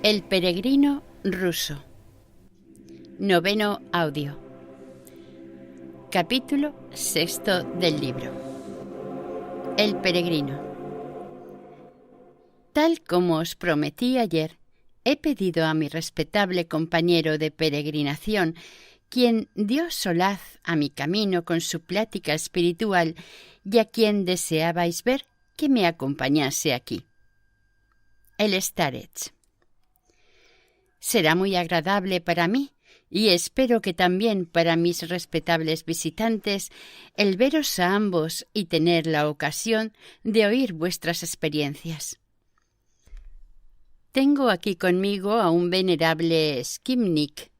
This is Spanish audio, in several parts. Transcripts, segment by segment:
El peregrino ruso. Noveno audio. Capítulo 6 del libro. El peregrino. Tal como os prometí ayer, he pedido a mi respetable compañero de peregrinación, quien dio solaz a mi camino con su plática espiritual y a quien deseabais ver, que me acompañase aquí. El Starets. Será muy agradable para mí, y espero que también para mis respetables visitantes, el veros a ambos y tener la ocasión de oír vuestras experiencias. Tengo aquí conmigo a un venerable skimnik,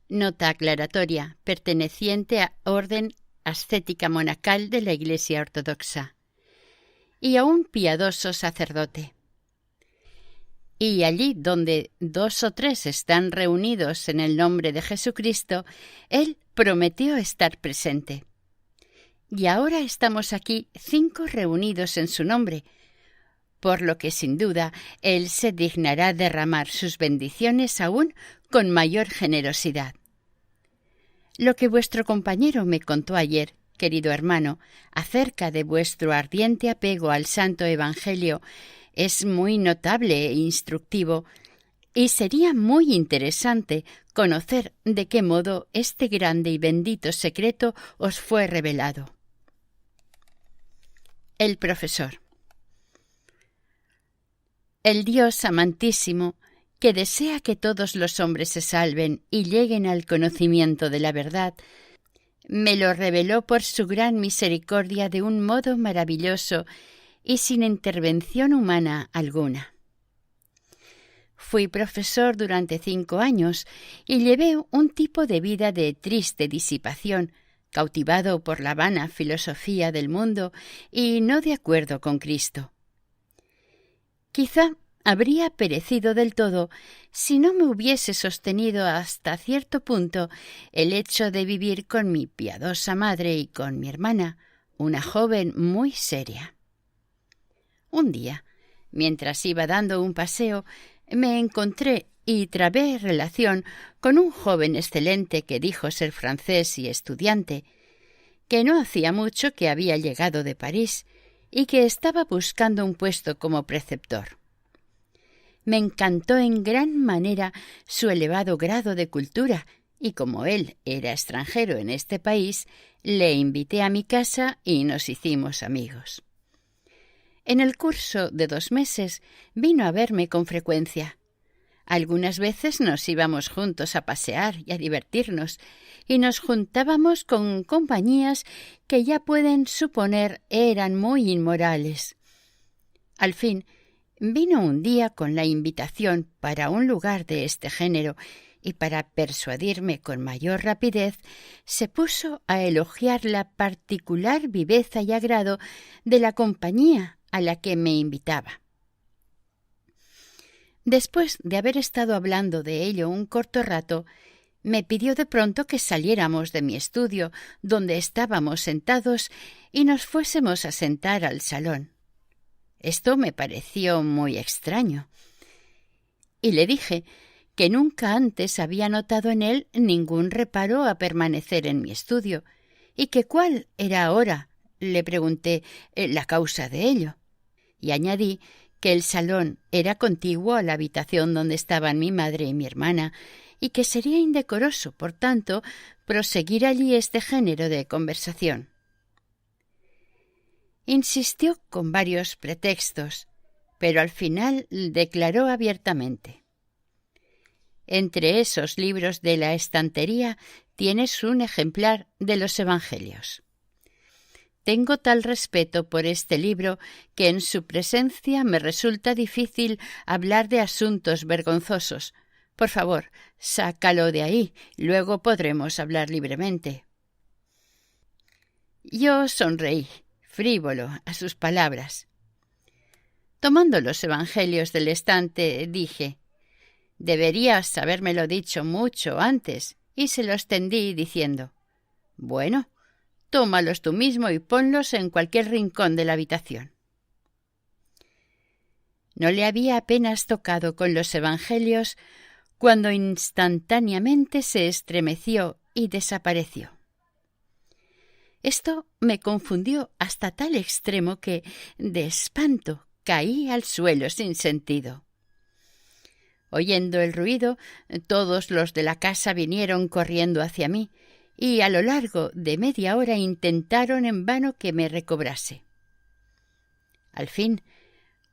nota aclaratoria, perteneciente a orden ascética monacal de la Iglesia Ortodoxa, y a un piadoso sacerdote. Y allí donde 2 o 3 están reunidos en el nombre de Jesucristo, Él prometió estar presente. Y ahora estamos aquí 5 reunidos en su nombre, por lo que sin duda Él se dignará derramar sus bendiciones aún con mayor generosidad. Lo que vuestro compañero me contó ayer, querido hermano, acerca de vuestro ardiente apego al Santo Evangelio, es muy notable e instructivo, y sería muy interesante conocer de qué modo este grande y bendito secreto os fue revelado. El profesor. El Dios amantísimo, que desea que todos los hombres se salven y lleguen al conocimiento de la verdad, me lo reveló por su gran misericordia de un modo maravilloso y sin intervención humana alguna. Fui profesor durante 5 años y llevé un tipo de vida de triste disipación, cautivado por la vana filosofía del mundo y no de acuerdo con Cristo. Quizá habría perecido del todo si no me hubiese sostenido hasta cierto punto el hecho de vivir con mi piadosa madre y con mi hermana, una joven muy seria. Un día, mientras iba dando un paseo, me encontré y trabé relación con un joven excelente que dijo ser francés y estudiante, que no hacía mucho que había llegado de París y que estaba buscando un puesto como preceptor. Me encantó en gran manera su elevado grado de cultura y como él era extranjero en este país, le invité a mi casa y nos hicimos amigos. En el curso de 2 meses vino a verme con frecuencia. Algunas veces nos íbamos juntos a pasear y a divertirnos, y nos juntábamos con compañías que ya pueden suponer eran muy inmorales. Al fin, vino un día con la invitación para un lugar de este género, y para persuadirme con mayor rapidez, se puso a elogiar la particular viveza y agrado de la compañía a la que me invitaba. Después de haber estado hablando de ello un corto rato, me pidió de pronto que saliéramos de mi estudio, donde estábamos sentados, y nos fuésemos a sentar al salón. Esto me pareció muy extraño, y le dije que nunca antes había notado en él ningún reparo a permanecer en mi estudio, y que cuál era ahora, le pregunté, la causa de ello. Y añadí que el salón era contiguo a la habitación donde estaban mi madre y mi hermana, y que sería indecoroso, por tanto, proseguir allí este género de conversación. Insistió con varios pretextos, pero al final declaró abiertamente: entre esos libros de la estantería tienes un ejemplar de los Evangelios. Tengo tal respeto por este libro que en su presencia me resulta difícil hablar de asuntos vergonzosos. Por favor, sácalo de ahí, luego podremos hablar libremente. Yo sonreí, frívolo, a sus palabras. Tomando los Evangelios del estante, dije: deberías habérmelo dicho mucho antes, y se los tendí diciendo: bueno, tómalos tú mismo y ponlos en cualquier rincón de la habitación. No le había apenas tocado con los evangelios cuando instantáneamente se estremeció y desapareció. Esto me confundió hasta tal extremo que, de espanto, caí al suelo sin sentido. Oyendo el ruido, todos los de la casa vinieron corriendo hacia mí y a lo largo de media hora intentaron en vano que me recobrase. Al fin,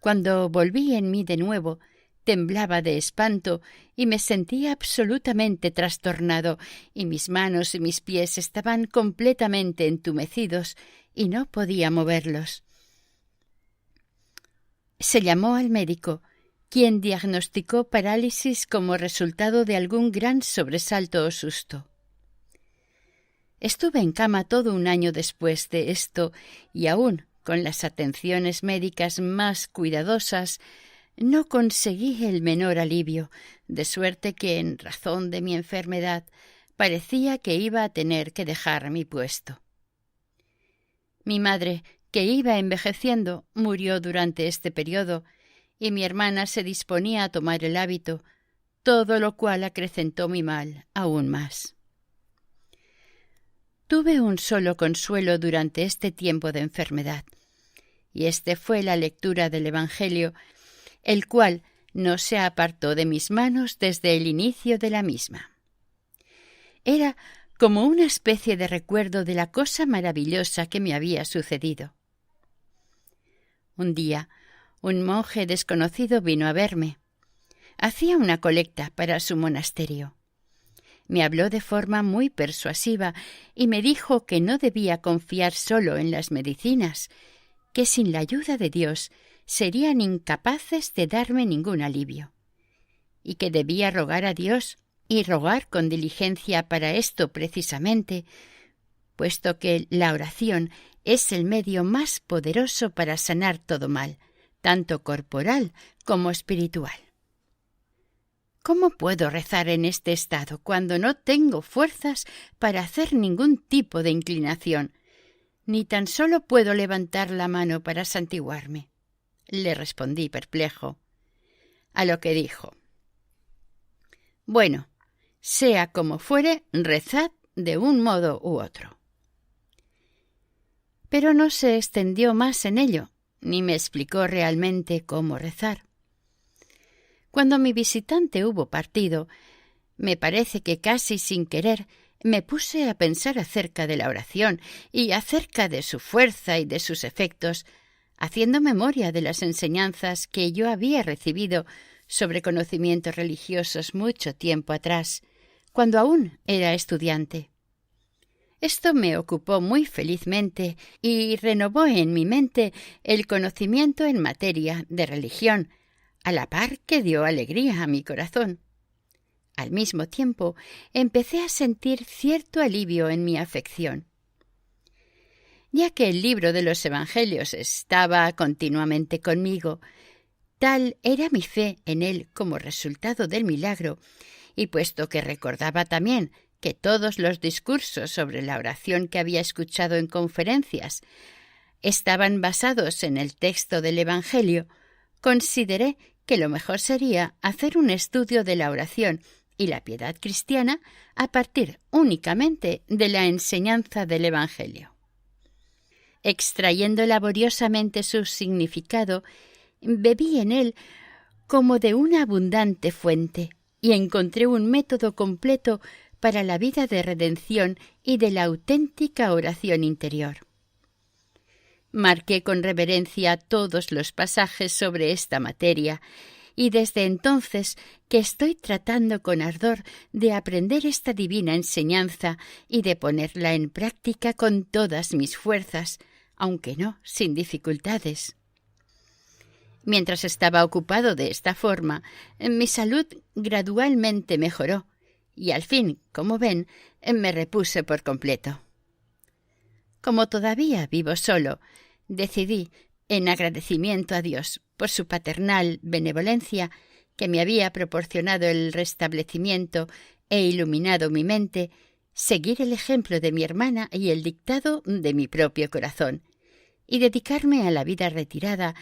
cuando volví en mí de nuevo, temblaba de espanto y me sentía absolutamente trastornado, y mis manos y mis pies estaban completamente entumecidos y no podía moverlos. Se llamó al médico, quien diagnosticó parálisis como resultado de algún gran sobresalto o susto. Estuve en cama todo un año después de esto y aún con las atenciones médicas más cuidadosas no conseguí el menor alivio, de suerte que, en razón de mi enfermedad, parecía que iba a tener que dejar mi puesto. Mi madre, que iba envejeciendo, murió durante este periodo, y mi hermana se disponía a tomar el hábito, todo lo cual acrecentó mi mal aún más. Tuve un solo consuelo durante este tiempo de enfermedad, y este fue la lectura del Evangelio, el cual no se apartó de mis manos desde el inicio de la misma. Era como una especie de recuerdo de la cosa maravillosa que me había sucedido. Un día, un monje desconocido vino a verme. Hacía una colecta para su monasterio. Me habló de forma muy persuasiva y me dijo que no debía confiar solo en las medicinas, que sin la ayuda de Dios serían incapaces de darme ningún alivio, y que debía rogar a Dios, y rogar con diligencia para esto precisamente, puesto que la oración es el medio más poderoso para sanar todo mal, tanto corporal como espiritual. ¿Cómo puedo rezar en este estado cuando no tengo fuerzas para hacer ningún tipo de inclinación, ni tan solo puedo levantar la mano para santiguarme? Le respondí perplejo, a lo que dijo: Bueno, sea como fuere, rezad de un modo u otro. Pero no se extendió más en ello, ni me explicó realmente cómo rezar. Cuando mi visitante hubo partido, me parece que casi sin querer me puse a pensar acerca de la oración y acerca de su fuerza y de sus efectos, haciendo memoria de las enseñanzas que yo había recibido sobre conocimientos religiosos mucho tiempo atrás, cuando aún era estudiante. Esto me ocupó muy felizmente y renovó en mi mente el conocimiento en materia de religión, a la par que dio alegría a mi corazón. Al mismo tiempo, empecé a sentir cierto alivio en mi afección. Ya que el libro de los Evangelios estaba continuamente conmigo, tal era mi fe en él como resultado del milagro, y puesto que recordaba también que todos los discursos sobre la oración que había escuchado en conferencias estaban basados en el texto del Evangelio, consideré que lo mejor sería hacer un estudio de la oración y la piedad cristiana a partir únicamente de la enseñanza del Evangelio. Extrayendo laboriosamente su significado, bebí en él como de una abundante fuente y encontré un método completo para la vida de redención y de la auténtica oración interior. Marqué con reverencia todos los pasajes sobre esta materia, y desde entonces que estoy tratando con ardor de aprender esta divina enseñanza y de ponerla en práctica con todas mis fuerzas, aunque no sin dificultades. Mientras estaba ocupado de esta forma, mi salud gradualmente mejoró, y al fin, como ven, me repuse por completo. Como todavía vivo solo, decidí, en agradecimiento a Dios por su paternal benevolencia, que me había proporcionado el restablecimiento e iluminado mi mente, seguir el ejemplo de mi hermana y el dictado de mi propio corazón, y dedicarme a la vida retirada,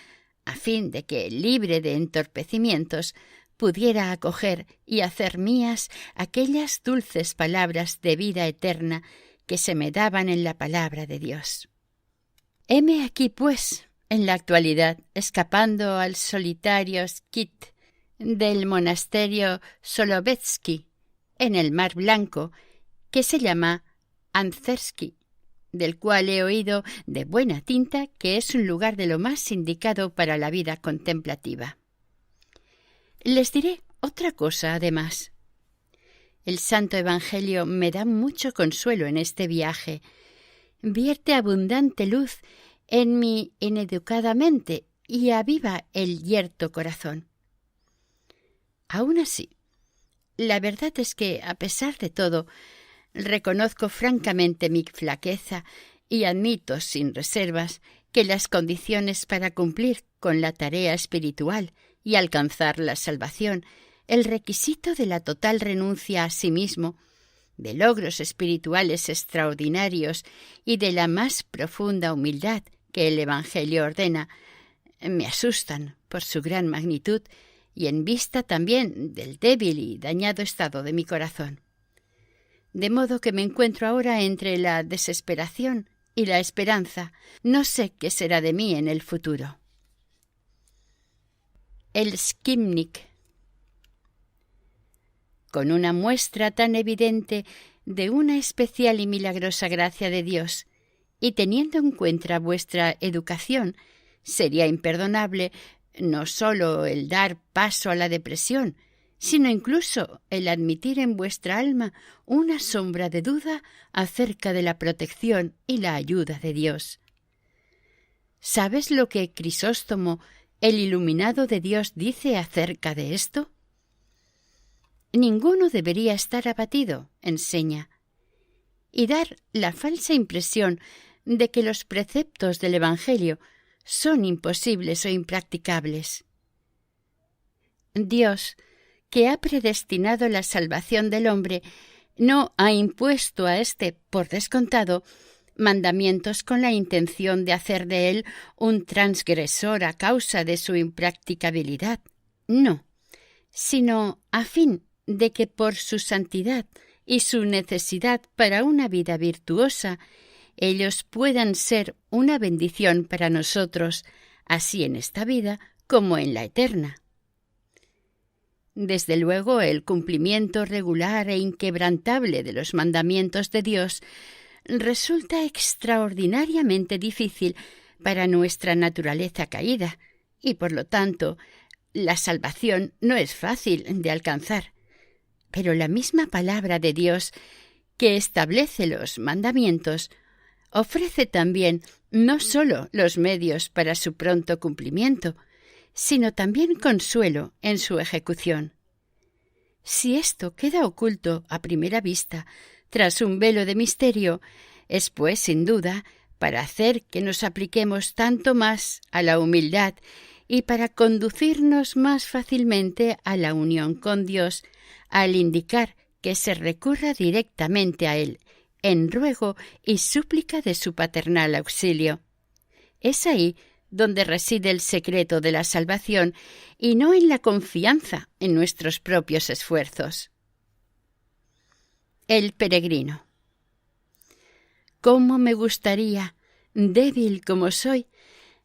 a fin de que, libre de entorpecimientos, pudiera acoger y hacer mías aquellas dulces palabras de vida eterna que se me daban en la palabra de Dios. Heme aquí, pues, en la actualidad, escapando al solitario skit del monasterio Solovetsky, en el Mar Blanco, que se llama Anzersky, del cual he oído de buena tinta que es un lugar de lo más indicado para la vida contemplativa. Les diré otra cosa además. El Santo Evangelio me da mucho consuelo en este viaje. Vierte abundante luz en mi ineducada mente y aviva el yerto corazón. Aún así, la verdad es que, a pesar de todo, reconozco francamente mi flaqueza y admito sin reservas que las condiciones para cumplir con la tarea espiritual y alcanzar la salvación, el requisito de la total renuncia a sí mismo, de logros espirituales extraordinarios y de la más profunda humildad que el Evangelio ordena, me asustan por su gran magnitud y en vista también del débil y dañado estado de mi corazón. De modo que me encuentro ahora entre la desesperación y la esperanza. No sé qué será de mí en el futuro. El Skimnik. Con una muestra tan evidente de una especial y milagrosa gracia de Dios, y teniendo en cuenta vuestra educación, sería imperdonable no sólo el dar paso a la depresión, sino incluso el admitir en vuestra alma una sombra de duda acerca de la protección y la ayuda de Dios. ¿Sabes lo que Crisóstomo, el iluminado de Dios, dice acerca de esto? Ninguno debería estar abatido, enseña, y dar la falsa impresión de que los preceptos del Evangelio son imposibles o impracticables. Dios, que ha predestinado la salvación del hombre, no ha impuesto a éste, por descontado, mandamientos con la intención de hacer de él un transgresor a causa de su impracticabilidad. No, sino a fin de que por su santidad y su necesidad para una vida virtuosa, ellos puedan ser una bendición para nosotros, así en esta vida como en la eterna. Desde luego, el cumplimiento regular e inquebrantable de los mandamientos de Dios resulta extraordinariamente difícil para nuestra naturaleza caída, y por lo tanto, la salvación no es fácil de alcanzar. Pero la misma palabra de Dios, que establece los mandamientos, ofrece también no sólo los medios para su pronto cumplimiento, sino también consuelo en su ejecución. Si esto queda oculto a primera vista, tras un velo de misterio, es pues, sin duda, para hacer que nos apliquemos tanto más a la humildad y para conducirnos más fácilmente a la unión con Dios, al indicar que se recurra directamente a Él, en ruego y súplica de su paternal auxilio. Es ahí donde reside el secreto de la salvación y no en la confianza en nuestros propios esfuerzos. El peregrino. ¿Cómo me gustaría, débil como soy,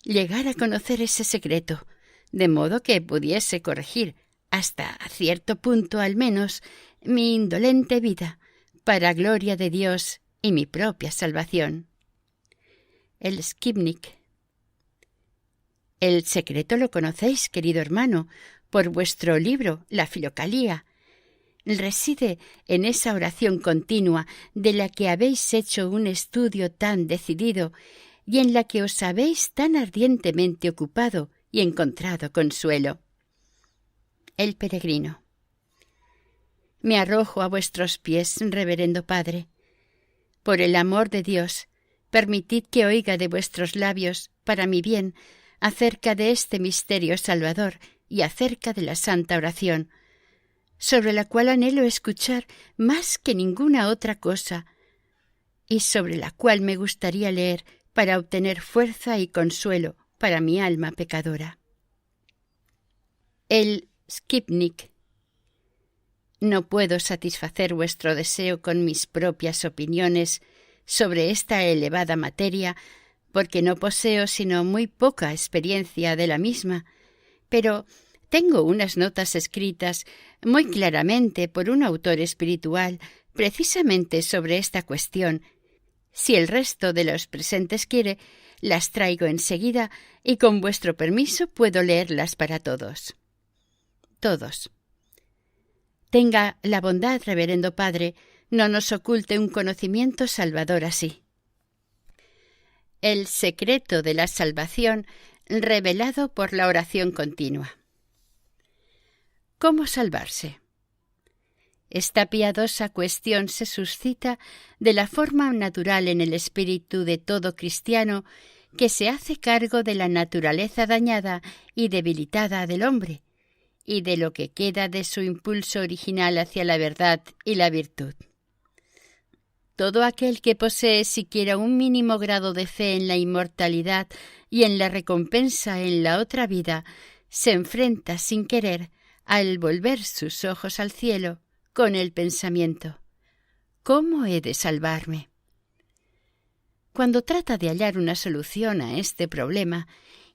llegar a conocer ese secreto, de modo que pudiese corregir, hasta cierto punto al menos, mi indolente vida, para gloria de Dios y mi propia salvación? El Skimnik. El secreto lo conocéis, querido hermano, por vuestro libro, La Filocalía. Reside en esa oración continua de la que habéis hecho un estudio tan decidido y en la que os habéis tan ardientemente ocupado y encontrado consuelo. El peregrino. Me arrojo a vuestros pies, reverendo Padre. Por el amor de Dios, permitid que oiga de vuestros labios, para mi bien, acerca de este misterio salvador y acerca de la santa oración, sobre la cual anhelo escuchar más que ninguna otra cosa, y sobre la cual me gustaría leer para obtener fuerza y consuelo para mi alma pecadora. El Skipnik. No puedo satisfacer vuestro deseo con mis propias opiniones sobre esta elevada materia, porque no poseo sino muy poca experiencia de la misma, pero tengo unas notas escritas muy claramente por un autor espiritual precisamente sobre esta cuestión. Si el resto de los presentes quiere, las traigo enseguida y con vuestro permiso puedo leerlas para todos. Todos. Tenga la bondad, reverendo Padre, no nos oculte un conocimiento salvador así. El secreto de la salvación revelado por la oración continua. ¿Cómo salvarse? Esta piadosa cuestión se suscita de la forma natural en el espíritu de todo cristiano que se hace cargo de la naturaleza dañada y debilitada del hombre, y de lo que queda de su impulso original hacia la verdad y la virtud. Todo aquel que posee siquiera un mínimo grado de fe en la inmortalidad y en la recompensa en la otra vida, se enfrenta sin querer, al volver sus ojos al cielo, con el pensamiento: ¿cómo he de salvarme? Cuando trata de hallar una solución a este problema,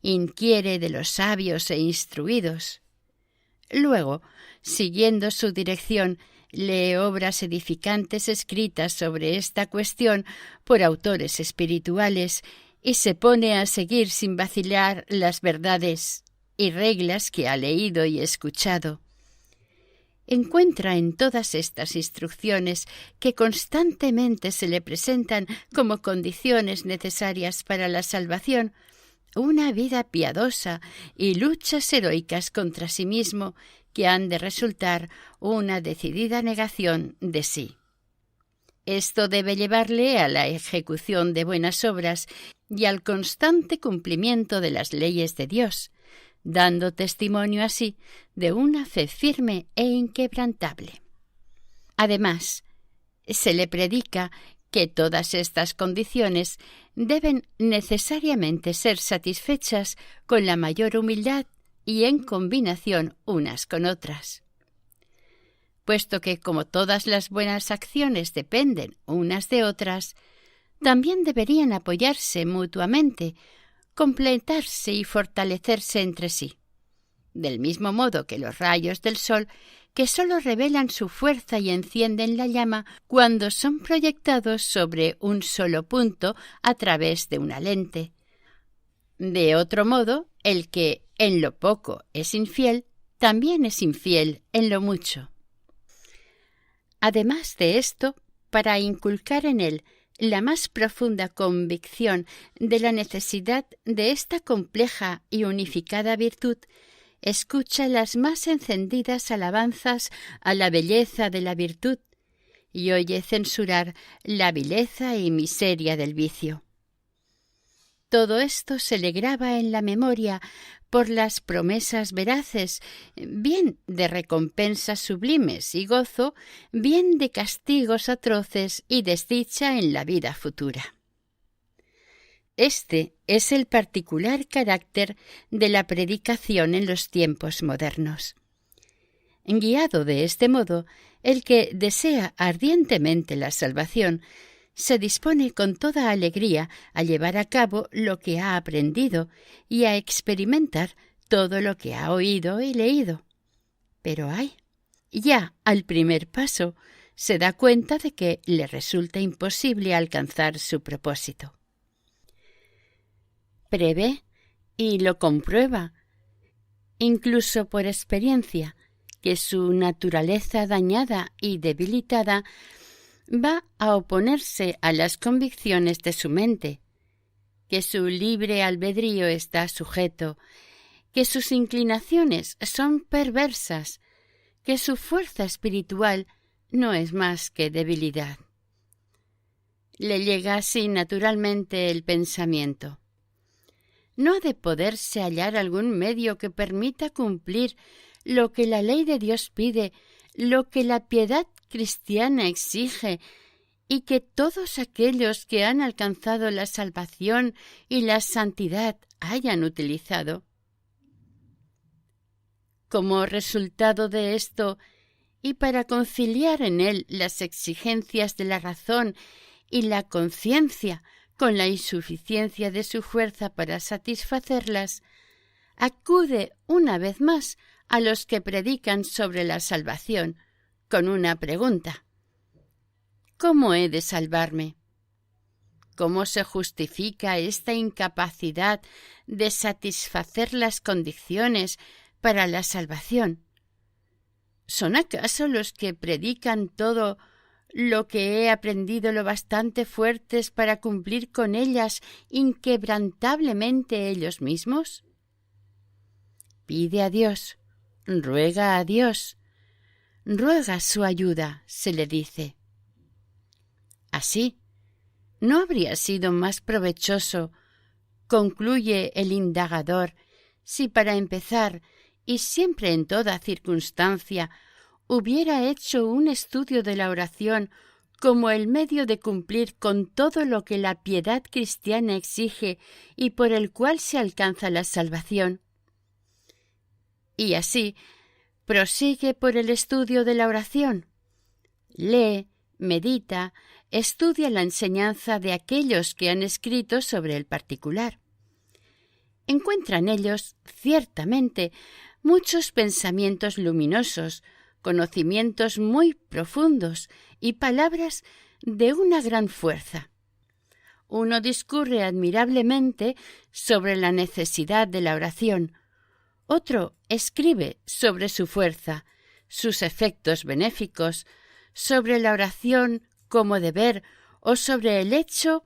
inquiere de los sabios e instruidos. Luego, siguiendo su dirección, lee obras edificantes escritas sobre esta cuestión por autores espirituales y se pone a seguir sin vacilar las verdades y reglas que ha leído y escuchado. Encuentra en todas estas instrucciones que constantemente se le presentan como condiciones necesarias para la salvación una vida piadosa y luchas heroicas contra sí mismo que han de resultar una decidida negación de sí. Esto debe llevarle a la ejecución de buenas obras y al constante cumplimiento de las leyes de Dios, dando testimonio así de una fe firme e inquebrantable. Además, se le predica que todas estas condiciones deben necesariamente ser satisfechas con la mayor humildad y en combinación unas con otras. Puesto que, como todas las buenas acciones dependen unas de otras, también deberían apoyarse mutuamente, completarse y fortalecerse entre sí, del mismo modo que los rayos del sol, que sólo revelan su fuerza y encienden la llama cuando son proyectados sobre un solo punto a través de una lente. De otro modo, el que en lo poco es infiel, también es infiel en lo mucho. Además de esto, para inculcar en él la más profunda convicción de la necesidad de esta compleja y unificada virtud, escucha las más encendidas alabanzas a la belleza de la virtud y oye censurar la vileza y miseria del vicio. Todo esto se le graba en la memoria por las promesas veraces, bien de recompensas sublimes y gozo, bien de castigos atroces y desdicha en la vida futura. Este es el particular carácter de la predicación en los tiempos modernos. Guiado de este modo, el que desea ardientemente la salvación se dispone con toda alegría a llevar a cabo lo que ha aprendido y a experimentar todo lo que ha oído y leído. Pero ya al primer paso se da cuenta de que le resulta imposible alcanzar su propósito. Prevé y lo comprueba, incluso por experiencia, que su naturaleza dañada y debilitada va a oponerse a las convicciones de su mente, que su libre albedrío está sujeto, que sus inclinaciones son perversas, que su fuerza espiritual no es más que debilidad. Le llega así naturalmente el pensamiento: ¿no ha de poderse hallar algún medio que permita cumplir lo que la ley de Dios pide, lo que la piedad cristiana exige, y que todos aquellos que han alcanzado la salvación y la santidad hayan utilizado? Como resultado de esto, y para conciliar en él las exigencias de la razón y la conciencia con la insuficiencia de su fuerza para satisfacerlas, acude una vez más a los que predican sobre la salvación con una pregunta: ¿cómo he de salvarme? ¿Cómo se justifica esta incapacidad de satisfacer las condiciones para la salvación? ¿Son acaso los que predican todo lo que he aprendido lo bastante fuertes para cumplir con ellas inquebrantablemente ellos mismos? Pide a Dios, ruega a Dios, ruega su ayuda, se le dice. Así, ¿no habría sido más provechoso, concluye el indagador, si para empezar, y siempre en toda circunstancia, hubiera hecho un estudio de la oración como el medio de cumplir con todo lo que la piedad cristiana exige y por el cual se alcanza la salvación? Y así, prosigue por el estudio de la oración. Lee, medita, estudia la enseñanza de aquellos que han escrito sobre el particular. Encuentra en ellos, ciertamente, muchos pensamientos luminosos, conocimientos muy profundos y palabras de una gran fuerza. Uno discurre admirablemente sobre la necesidad de la oración, otro escribe sobre su fuerza, sus efectos benéficos, sobre la oración como deber o sobre el hecho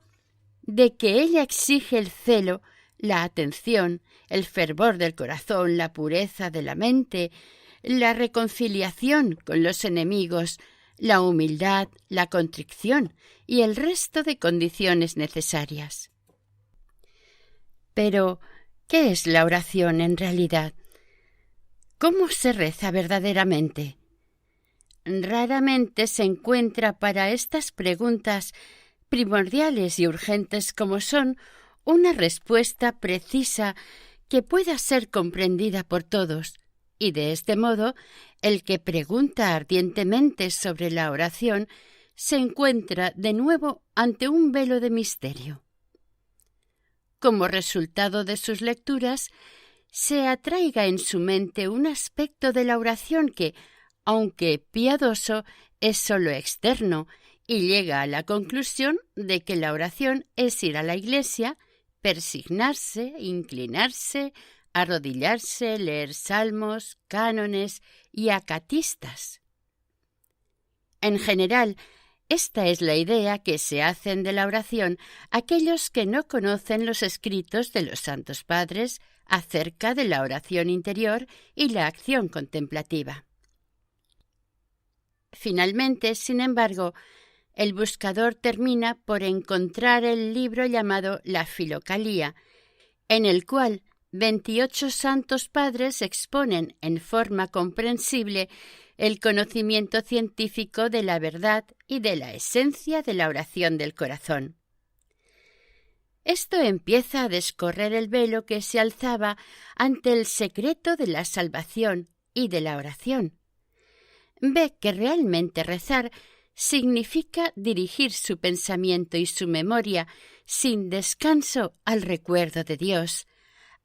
de que ella exige el celo, la atención, el fervor del corazón, la pureza de la mente, la reconciliación con los enemigos, la humildad, la contrición y el resto de condiciones necesarias. Pero, ¿qué es la oración en realidad? ¿Cómo se reza verdaderamente? Raramente se encuentra para estas preguntas primordiales y urgentes como son una respuesta precisa que pueda ser comprendida por todos, y de este modo el que pregunta ardientemente sobre la oración se encuentra de nuevo ante un velo de misterio. Como resultado de sus lecturas, se atraiga en su mente un aspecto de la oración que, aunque piadoso, es sólo externo, y llega a la conclusión de que la oración es ir a la iglesia, persignarse, inclinarse, arrodillarse, leer salmos, cánones y acatistas. En general, esta es la idea que se hacen de la oración aquellos que no conocen los escritos de los santos padres acerca de la oración interior y la acción contemplativa. Finalmente, sin embargo, el buscador termina por encontrar el libro llamado La Filocalía, en el cual 28 santos padres exponen en forma comprensible el conocimiento científico de la verdad y de la esencia de la oración del corazón. Esto empieza a descorrer el velo que se alzaba ante el secreto de la salvación y de la oración. Ve que realmente rezar significa dirigir su pensamiento y su memoria sin descanso al recuerdo de Dios,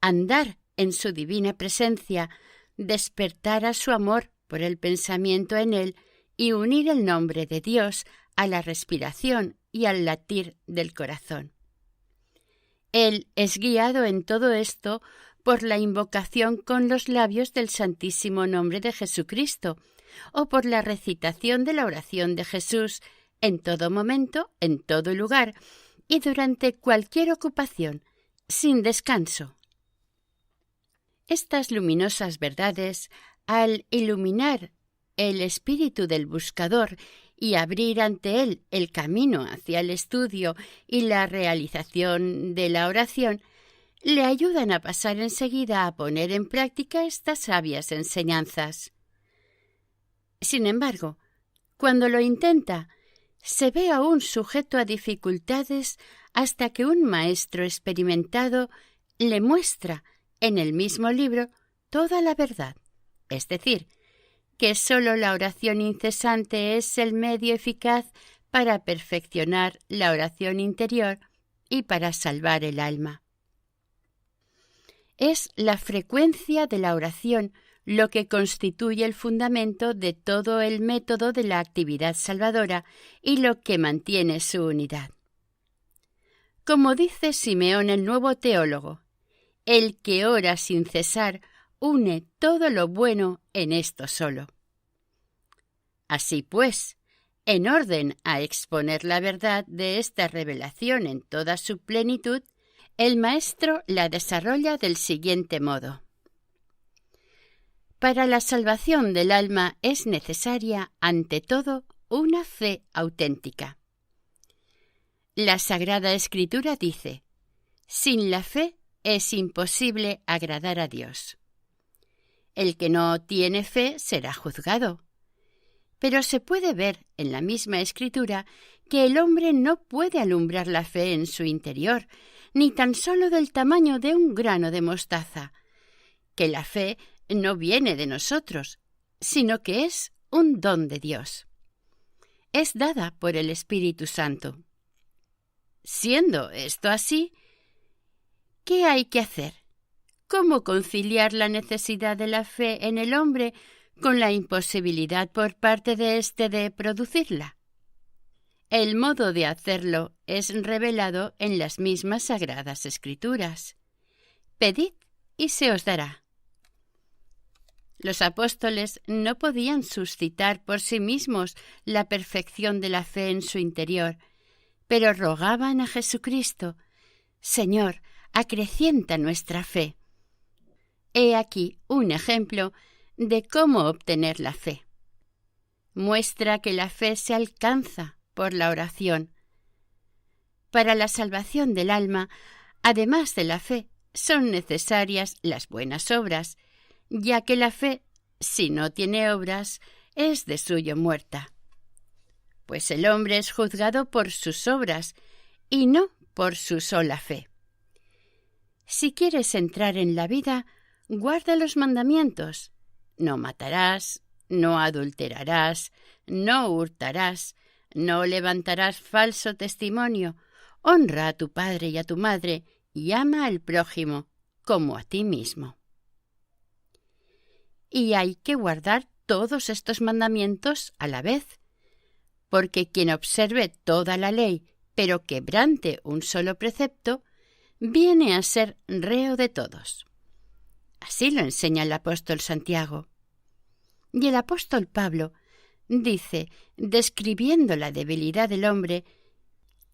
andar en su divina presencia, despertar a su amor por el pensamiento en él y unir el nombre de Dios a la respiración y al latir del corazón. Él es guiado en todo esto por la invocación con los labios del santísimo nombre de Jesucristo, o por la recitación de la oración de Jesús en todo momento, en todo lugar y durante cualquier ocupación, sin descanso. Estas luminosas verdades, al iluminar el espíritu del buscador y abrir ante él el camino hacia el estudio y la realización de la oración, le ayudan a pasar enseguida a poner en práctica estas sabias enseñanzas. Sin embargo, cuando lo intenta, se ve aún sujeto a dificultades hasta que un maestro experimentado le muestra en el mismo libro toda la verdad, es decir, que sólo la oración incesante es el medio eficaz para perfeccionar la oración interior y para salvar el alma. Es la frecuencia de la oración lo que constituye el fundamento de todo el método de la actividad salvadora y lo que mantiene su unidad. Como dice Simeón el Nuevo Teólogo, el que ora sin cesar une todo lo bueno en esto solo. Así pues, en orden a exponer la verdad de esta revelación en toda su plenitud, el Maestro la desarrolla del siguiente modo. Para la salvación del alma es necesaria, ante todo, una fe auténtica. La Sagrada Escritura dice: sin la fe es imposible agradar a Dios. El que no tiene fe será juzgado. Pero se puede ver en la misma Escritura que el hombre no puede alumbrar la fe en su interior, ni tan solo del tamaño de un grano de mostaza, que la fe no viene de nosotros, sino que es un don de Dios. Es dada por el Espíritu Santo. Siendo esto así, ¿qué hay que hacer? ¿Cómo conciliar la necesidad de la fe en el hombre con la imposibilidad por parte de éste de producirla? El modo de hacerlo es revelado en las mismas Sagradas Escrituras. Pedid y se os dará. Los apóstoles no podían suscitar por sí mismos la perfección de la fe en su interior, pero rogaban a Jesucristo: Señor, acrecienta nuestra fe. He aquí un ejemplo de cómo obtener la fe. Muestra que la fe se alcanza por la oración. Para la salvación del alma, además de la fe, son necesarias las buenas obras, ya que la fe, si no tiene obras, es de suyo muerta. Pues el hombre es juzgado por sus obras y no por su sola fe. Si quieres entrar en la vida, guarda los mandamientos: no matarás, no adulterarás, no hurtarás, no levantarás falso testimonio, honra a tu padre y a tu madre, y ama al prójimo como a ti mismo. Y hay que guardar todos estos mandamientos a la vez, porque quien observe toda la ley, pero quebrante un solo precepto, viene a ser reo de todos. Así lo enseña el apóstol Santiago. Y el apóstol Pablo dice, describiendo la debilidad del hombre,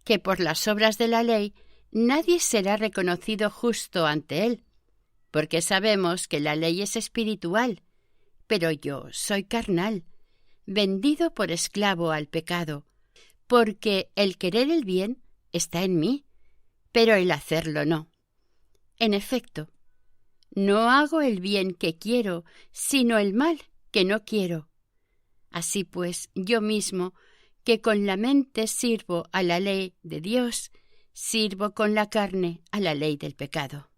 que por las obras de la ley nadie será reconocido justo ante él, porque sabemos que la ley es espiritual, pero yo soy carnal, vendido por esclavo al pecado, porque el querer el bien está en mí, pero el hacerlo no. En efecto, no hago el bien que quiero, sino el mal que no quiero. Así pues, yo mismo, que con la mente sirvo a la ley de Dios, sirvo con la carne a la ley del pecado.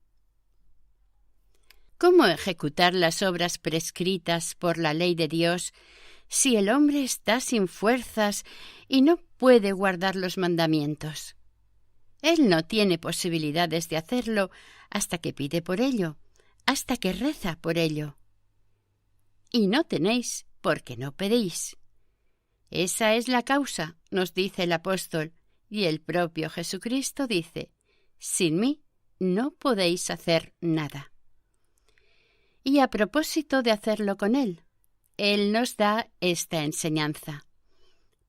¿Cómo ejecutar las obras prescritas por la ley de Dios si el hombre está sin fuerzas y no puede guardar los mandamientos? Él no tiene posibilidades de hacerlo hasta que pide por ello, hasta que reza por ello. Y no tenéis porque no pedís. Esa es la causa, nos dice el apóstol, y el propio Jesucristo dice: sin mí no podéis hacer nada. Y a propósito de hacerlo con Él, Él nos da esta enseñanza: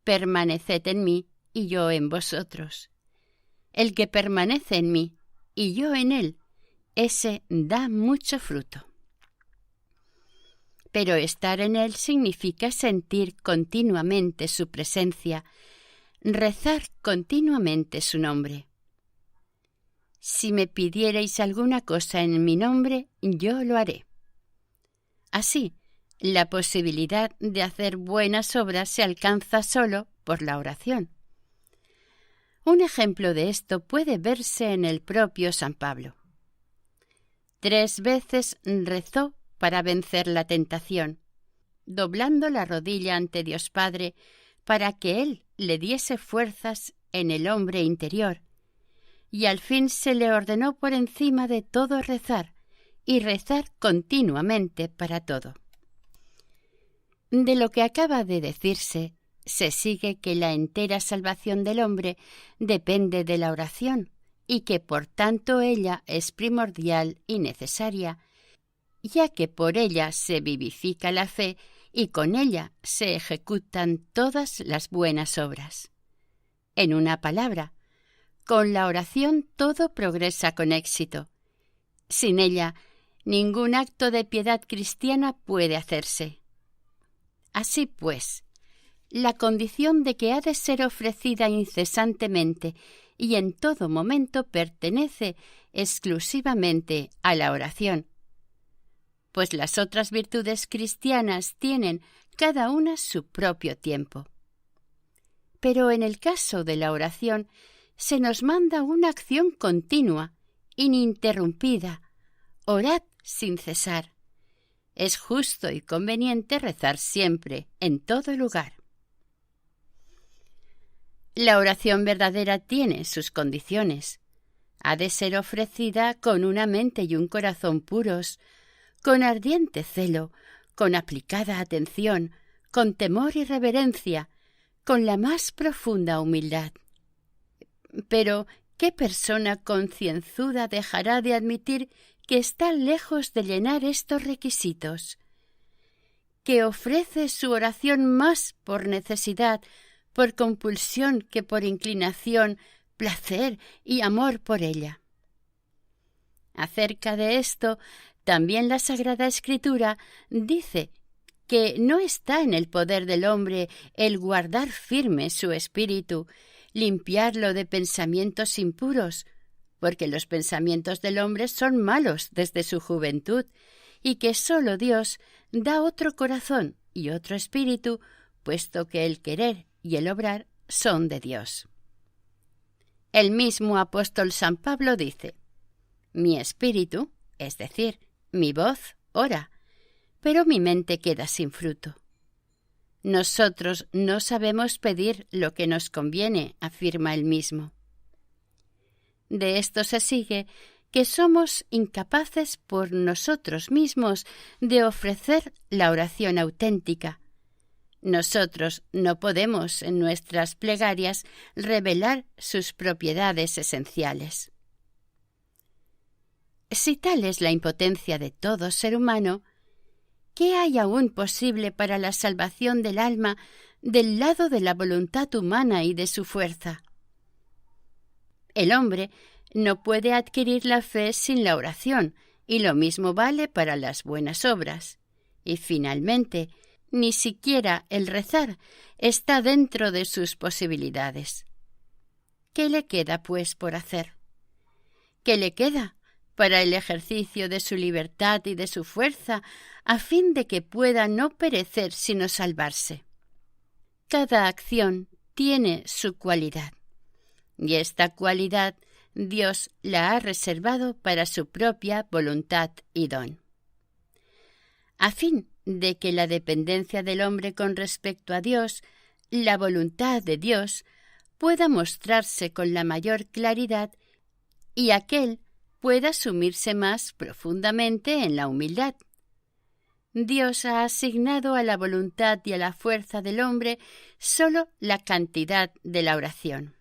permaneced en mí y yo en vosotros. El que permanece en mí y yo en él, ese da mucho fruto. Pero estar en él significa sentir continuamente su presencia, rezar continuamente su nombre. Si me pidierais alguna cosa en mi nombre, yo lo haré. Así, la posibilidad de hacer buenas obras se alcanza solo por la oración. Un ejemplo de esto puede verse en el propio San Pablo. 3 veces rezó para vencer la tentación, doblando la rodilla ante Dios Padre para que Él le diese fuerzas en el hombre interior, y al fin se le ordenó por encima de todo rezar, y rezar continuamente para todo. De lo que acaba de decirse, se sigue que la entera salvación del hombre depende de la oración, y que por tanto ella es primordial y necesaria, ya que por ella se vivifica la fe y con ella se ejecutan todas las buenas obras. En una palabra, con la oración todo progresa con éxito. Sin ella, ningún acto de piedad cristiana puede hacerse. Así pues, la condición de que ha de ser ofrecida incesantemente y en todo momento pertenece exclusivamente a la oración, pues las otras virtudes cristianas tienen cada una su propio tiempo. Pero en el caso de la oración se nos manda una acción continua, ininterrumpida. Orad sin cesar. Es justo y conveniente rezar siempre, en todo lugar. La oración verdadera tiene sus condiciones. Ha de ser ofrecida con una mente y un corazón puros, con ardiente celo, con aplicada atención, con temor y reverencia, con la más profunda humildad. Pero, ¿qué persona concienzuda dejará de admitir que está lejos de llenar estos requisitos? Que ofrece su oración más por necesidad, por compulsión que por inclinación, placer y amor por ella. Acerca de esto, también la Sagrada Escritura dice que no está en el poder del hombre el guardar firme su espíritu, limpiarlo de pensamientos impuros, porque los pensamientos del hombre son malos desde su juventud, y que sólo Dios da otro corazón y otro espíritu, puesto que el querer y el obrar son de Dios. El mismo apóstol San Pablo dice: mi espíritu, es decir, mi voz, ora, pero mi mente queda sin fruto. Nosotros no sabemos pedir lo que nos conviene, afirma él mismo. De esto se sigue que somos incapaces por nosotros mismos de ofrecer la oración auténtica. Nosotros no podemos en nuestras plegarias revelar sus propiedades esenciales. Si tal es la impotencia de todo ser humano, ¿qué hay aún posible para la salvación del alma del lado de la voluntad humana y de su fuerza? El hombre no puede adquirir la fe sin la oración, y lo mismo vale para las buenas obras. Y finalmente, ni siquiera el rezar está dentro de sus posibilidades. ¿Qué le queda, pues, por hacer? ¿Qué le queda para el ejercicio de su libertad y de su fuerza, a fin de que pueda no perecer sino salvarse? Cada acción tiene su cualidad, y esta cualidad Dios la ha reservado para su propia voluntad y don. A fin de que la dependencia del hombre con respecto a Dios, la voluntad de Dios, pueda mostrarse con la mayor claridad y aquél pueda sumirse más profundamente en la humildad. Dios ha asignado a la voluntad y a la fuerza del hombre sólo la cantidad de la oración.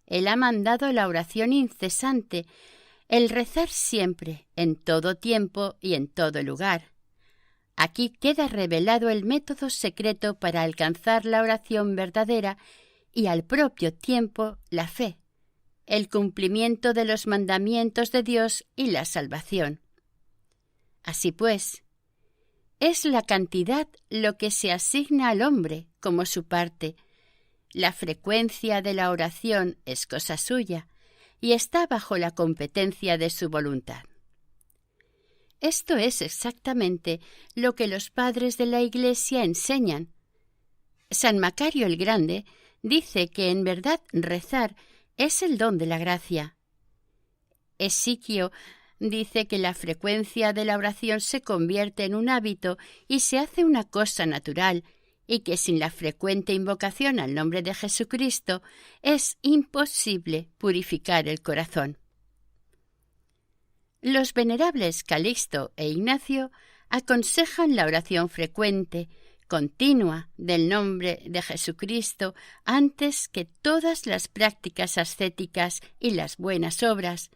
Él ha mandado la oración incesante, el rezar siempre, en todo tiempo y en todo lugar. Aquí queda revelado el método secreto para alcanzar la oración verdadera y al propio tiempo la fe, el cumplimiento de los mandamientos de Dios y la salvación. Así pues, es la cantidad lo que se asigna al hombre como su parte. La frecuencia de la oración es cosa suya y está bajo la competencia de su voluntad. Esto es exactamente lo que los padres de la Iglesia enseñan. San Macario el Grande dice que en verdad rezar es el don de la gracia. Esiquio dice que la frecuencia de la oración se convierte en un hábito y se hace una cosa natural, y que sin la frecuente invocación al nombre de Jesucristo es imposible purificar el corazón. Los venerables Calixto e Ignacio aconsejan la oración frecuente, continua, del nombre de Jesucristo antes que todas las prácticas ascéticas y las buenas obras,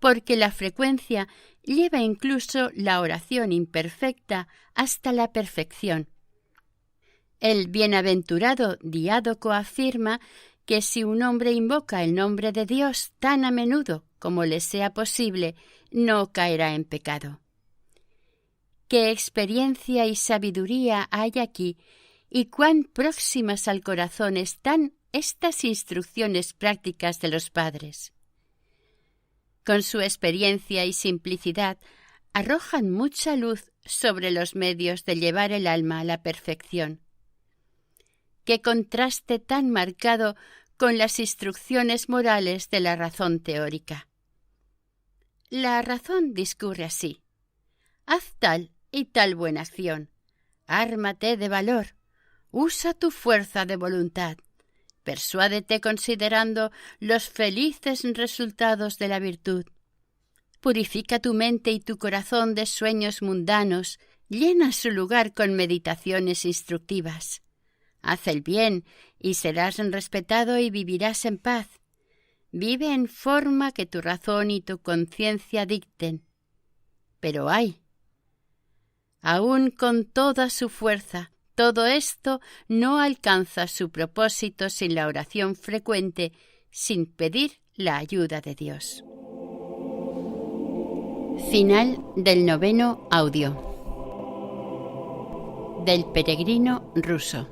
porque la frecuencia lleva incluso la oración imperfecta hasta la perfección. El bienaventurado Diádoco afirma que si un hombre invoca el nombre de Dios tan a menudo como le sea posible, no caerá en pecado. Qué experiencia y sabiduría hay aquí, y cuán próximas al corazón están estas instrucciones prácticas de los padres. Con su experiencia y simplicidad, arrojan mucha luz sobre los medios de llevar el alma a la perfección. Qué contraste tan marcado con las instrucciones morales de la razón teórica. La razón discurre así: haz tal y tal buena acción, ármate de valor, usa tu fuerza de voluntad, persuádete considerando los felices resultados de la virtud, purifica tu mente y tu corazón de sueños mundanos, llena su lugar con meditaciones instructivas. Haz el bien y serás respetado y vivirás en paz. Vive en forma que tu razón y tu conciencia dicten. Pero ay, aún con toda su fuerza, todo esto no alcanza su propósito sin la oración frecuente, sin pedir la ayuda de Dios. Final del 9º audio. Del peregrino ruso.